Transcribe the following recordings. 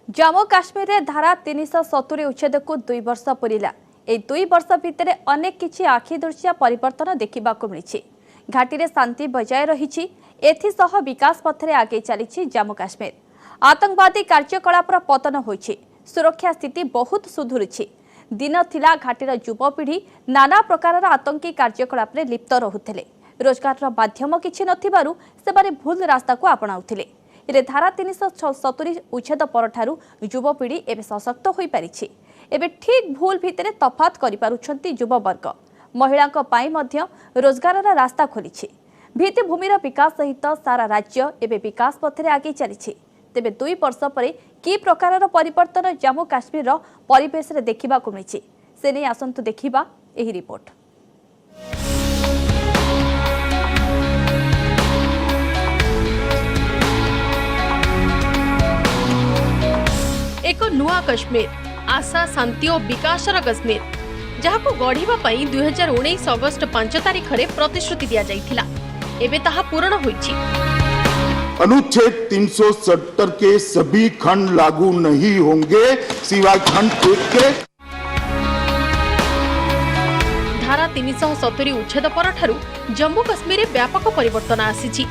जम्मू काश्मीर रे धारा 370 उच्छेद को 2 वर्ष पूरा। ए 2 वर्ष भितर अनेक किछि आखि दृश्य परिवर्तन देखा मिली। घाटी रे शांति बजाय रही। एथिसह विकास पथरे आगे चली जम्मू काश्मीर। आतंकवादी कार्यकलापर पतन होइछि। सुरक्षा स्थिति बहुत सुधुरी। दिन थिला घाटीर युवपीढ़ी नाना प्रकार आतंकी कार्यकलाप लिप्त रहुथिले। रोजगार माध्यम किछि नथिबारु सेबारे भूल रास्ता को आपणाउथिले। इरे धारा 370 उच्छेद परठारु युवपीढ़ी एवं सशक्त हो पारिछि। एबे ठीक भूल भितरे तफात करि पारुछंती युववर्ग। महिलांक पाई मध्य रोजगार रास्ता खोलिछि। भित्तिभूमिर विकास सहित सारा राज्य एवं विकास पथरे आगे चलिछि। तेबे 2 वर्ष परे कि प्रकार परिवर्तन जम्मू काश्मीर परिवेश रे देखिबा को मिलिछि से नै आसंतु देखिबा एही रिपोर्ट। एक नुआ कश्मीर, आशा शांति और विकासर कश्मीर, जहां गढ़िबा पई 2019 अगस्त 5 तारिख रे प्रतिश्रुति दिया जाइथिला। एबे ताहा पूर्ण होइछि। अनुच्छेद 370 के सभी खंड लागू नहीं होंगे सिवाय खंड 1 के। धारा 370 उच्छेद परठारु जम्मू काश्मीर रे व्यापक परिवर्तन आसीछि।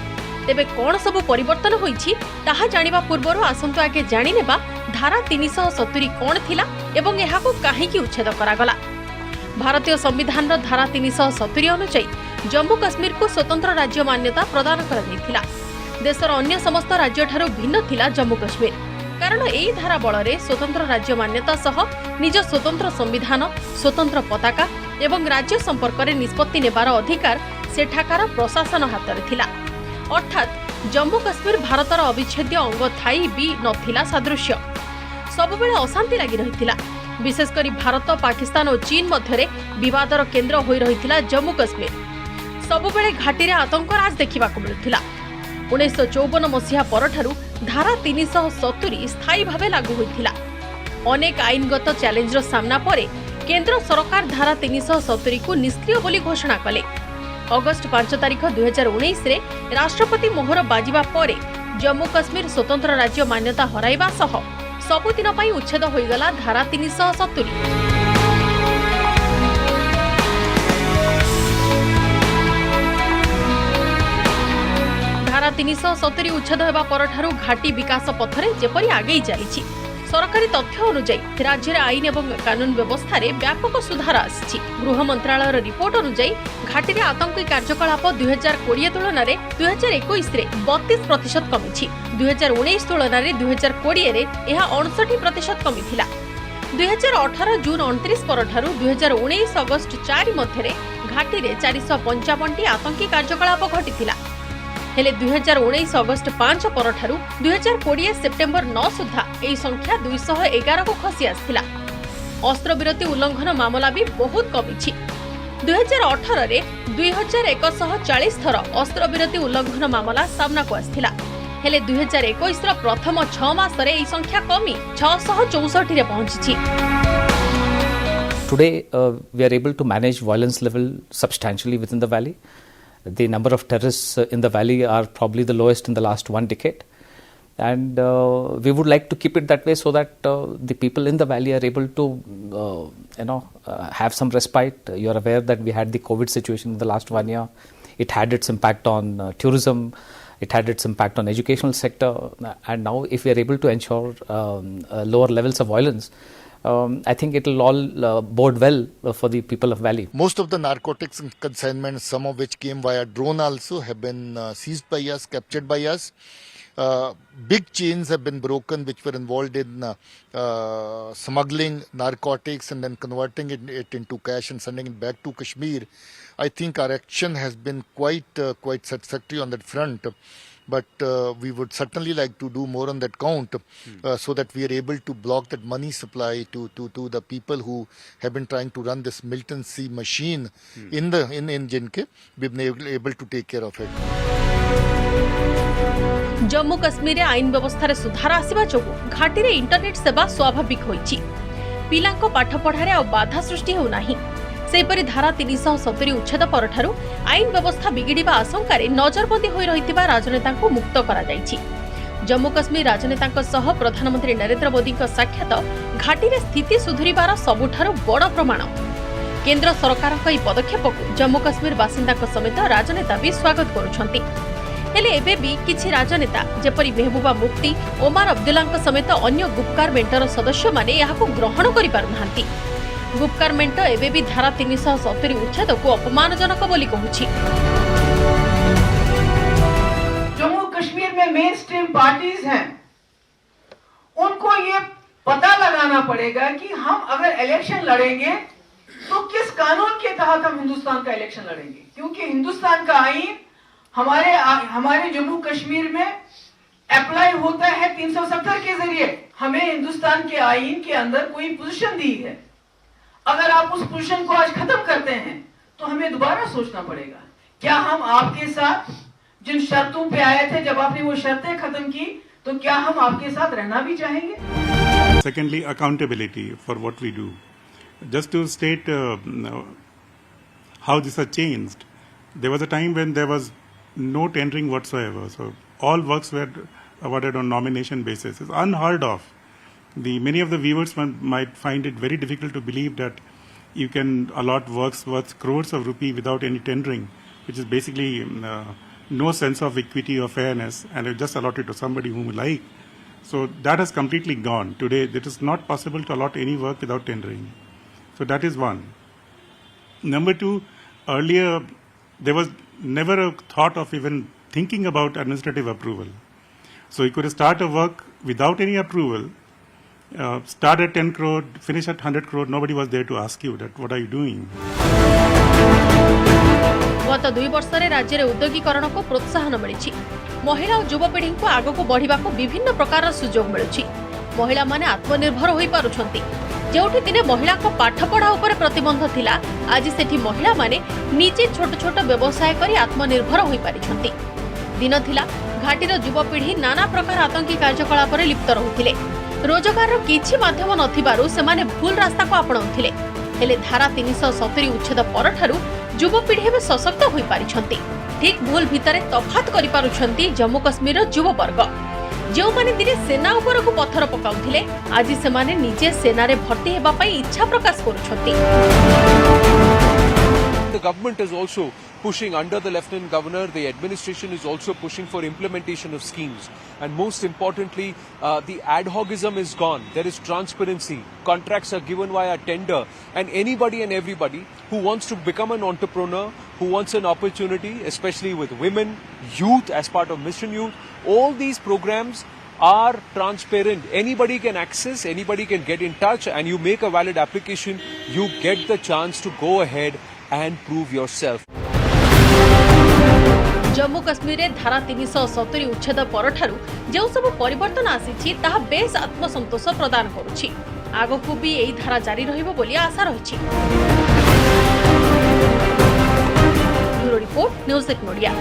तेबे कोन सब परिवर्तन होइछि ताहा जानिबा पूर्वरु आसंतु आगे जानि नेबा धारा 370 कोन थिला एवं एहाको काहेकि उच्छेद करागला। भारतीय संविधान रो धारा 370 अनुसार जम्मू काश्मीर को स्वतंत्र राज्य मान्यता प्रदान करा दैथिला। देशर अन्य समस्त राज्य ठारू भिन्न थिला जम्मू काश्मीर, कारण एई धारा बଳରେ स्वतंत्र राज्य मान्यता सह निज स्वतंत्र संविधान, स्वतंत्र पताका एवं राज्य संपर्क रे निष्पत्ति नेबार अधिकार सेठाकार प्रशासन हातरे थिला। अर्थात जम्मू काश्मीर भारतर अविच्छेद्य अंग थाई भी नथिला सदृश्य। सबुबेले अशांति लागि रहिथिला। विशेषकर भारत, पाकिस्तान और चीन मध्यरे विवादर केन्द्र होई रहिथिला जम्मू काश्मीर। सबुबेले घाटी रे आतंकराज देखिबाकु मिलुथिला। 1954 मसीहा परठारु धारा 370 स्थायी भावे लागू होइथिला। अनेक आईनगत चैलेंजर सामना परे केंद्र सरकार धारा 370 को निष्क्रिय बोली घोषणा कले। अगस्त 5 तारिख 2019 रे राष्ट्रपति मोहर बाजिबा परे जम्मू काश्मीर स्वतंत्र राज्य मान्यता हराइबा सह सबुदिन पई उच्छेद होइगला धारा 370। धारा 370 उच्छेद हेबा परठारु घाटी विकास पथरे जेपरि आगे चलिछि। सरकारी तथ्य अनुसार राज्य आईन एवं कानून व्यवस्था रे व्यापक सुधार आछि। गृह मंत्रालय रिपोर्ट अनुसार घाटी रे आतंकी कार्यकलाप 2020 तुलन में 2021 रे 32% कमिछि। 2019 तुलन में 2020 रे यह 59% कमिथिला। 2018 जून 29 परठारु 2019 अगस्त 4 मध्यरे घाटी रे 455 टी आतंकी कार्यकलाप घटिथिला। हेले 2019 अगस्त 5 परठारु 2020 सेप्टेम्बर 9 सुधा एई संख्या 211 को खसी आस्थिला। अस्त्रविरति उल्लंघन मामला भी बहुत कमिछि। 2018 रे 2140 थर अस्त्रविरति उल्लंघन मामला सामना को आस्थिला। हेले 2021 रो प्रथम 6 मास रे एई संख्या कमी 664 रे पहुंचिछि। Today we are able to manage violence level substantially within the valley. The number of terrorists in the valley are probably the lowest in the last 1 decade, and we would like to keep it that way so that the people in the valley are able to have some respite. You are aware that we had the COVID situation in the last 1 year. It had its impact on tourism, it had its impact on educational sector, and now if we are able to ensure lower levels of violence, I think it will all bode well for the people of Valley. Most of the narcotics consignments, some of which came via drone also, have been seized by us, captured by us. Big chains have been broken which were involved in smuggling narcotics and then converting it into cash and sending it back to Kashmir. I think our action has been quite satisfactory on that front. But we would certainly like to do more on that count so that we are able to block that money supply to the people who have been trying to run this militancy machine in Jinke. We've been able to take care of it. Jammu Kashmir रे आईन व्यवस्था रे सुधार आसीबा जोगु घाटी रे internet सेवा स्वाभाविक होईछि। पिलांको पाठ पढ़ारे आ बाधा सृष्टि हो नाही। सेपरि धारा 370 उच्छेद परठारु आईन व्यवस्था बिगिड़िबा आशंका रे नजरबंदी होई रहितिबा राजनेतांको मुक्त करा जाईछि। जम्मू कश्मीर राजनेतांक सह प्रधानमंत्री नरेंद्र मोदी साक्षात घाटी रे स्थिति सुधुरिबार सबुठारु बड़ प्रमाण। केंद्र सरकार पदक्षेप को जम्मू कश्मीर बासिंदा समेत राजनेता भी स्वागत करुछंती। हेले एबे भी किछि राजनेता जेपरि मेहबूबा मुफ्ती, ओमार अब्दुल्ला समेत अन्य गुपकार मेंटर सदस्य माने याको ग्रहण करि पारुनांती। गुपकार मेंट एबे भी धारा 370 उच्छेद को अपमानजनक बोली कहूछि। जम्मू कश्मीर में मेन स्ट्रीम पार्टीज हैं, उनको ये पता लगाना पड़ेगा कि हम अगर इलेक्शन लड़ेंगे तो किस कानून के तहत हम हिंदुस्तान का इलेक्शन लड़ेंगे, क्योंकि हिंदुस्तान का आईन हमारे जम्मू कश्मीर में अप्लाई होता है 370 के जरिए। हमें हिंदुस्तान के आईन के अंदर कोई पोजीशन दी है, अगर आप उस पोजीशन को आज खत्म करते हैं तो हमें दोबारा सोचना पड़ेगा, क्या हम आपके साथ जिन शर्तों पे आए थे, जब आपने वो शर्तें खत्म की, तो क्या हम आपके साथ रहना भी चाहेंगे? Secondly, accountability for what we do. Just to state how this has changed, there was a time when there was no tendering whatsoever. So all works were awarded on nomination basis. It's unheard of. Many of the viewers might find it very difficult to believe that you can allot works worth crores of rupee without any tendering, which is basically no sense of equity or fairness, and you just allot it to somebody whom you like. So that has completely gone. Today, it is not possible to allot any work without tendering. So that is one. Number two, earlier there was never a thought of even thinking about administrative approval. So you could start a work without any approval, start at 10 crore, finish at 100 crore, nobody was there to ask you that what are you doing. गत 2 वर्ष राज्य में उद्योगीकरण को प्रोत्साहन मिली। महिला और युवपीढ़ी को आग को बढ़ा विभिन्न प्रकार सुजोग मिलुछि। महिला माने आत्मनिर्भर होई पारुछंती। जोठी दिने महिला को पाठ पढ़ा उपर प्रतिबंध थिला, आज सेठी महिला माने निजे छोट छोट व्यवसाय करी आत्मनिर्भर होई पारिछंती। दिन थिला घाटीर युवपीढ़ी नाना प्रकार आतंकी कार्यकलाप रे लिप्त रहुथिले। रोजगार किछि माध्यम नथिबारु सेमाने भूल रास्ता को आपणाउथिले। हेले धारा 370 उच्छेद परठारु युवपीढ़ी में सशक्त होई पारिछंती। ठीक भूल भितरे तफात करि पारुछंती जम्मू कश्मीर युव वर्ग। जो माने दिने सेना उपर को पत्थर पकाउथिले, आज सेमाने निजे सेना रे भर्ती हेबा पई इच्छा प्रकाश करुछंती। The government is also pushing, under the Lieutenant Governor, the administration is also pushing for implementation of schemes. And most importantly, the ad hocism is gone. There is transparency. Contracts are given via tender. And anybody and everybody who wants to become an entrepreneur, who wants an opportunity, especially with women, youth as part of Mission Youth, all these programs are transparent. Anybody can access, anybody can get in touch, and you make a valid application, you get the chance to go ahead and prove yourself. Jammu Kashmir रे धारा 370 उच्छेद परठारु जो सब परिवर्तन आसीछि ताहा base आत्मसंतोष प्रदान करुछि। आगकू भी एही धारा जारी रहिबो बोली आशा रहिछि। Bureau report, news 8 media.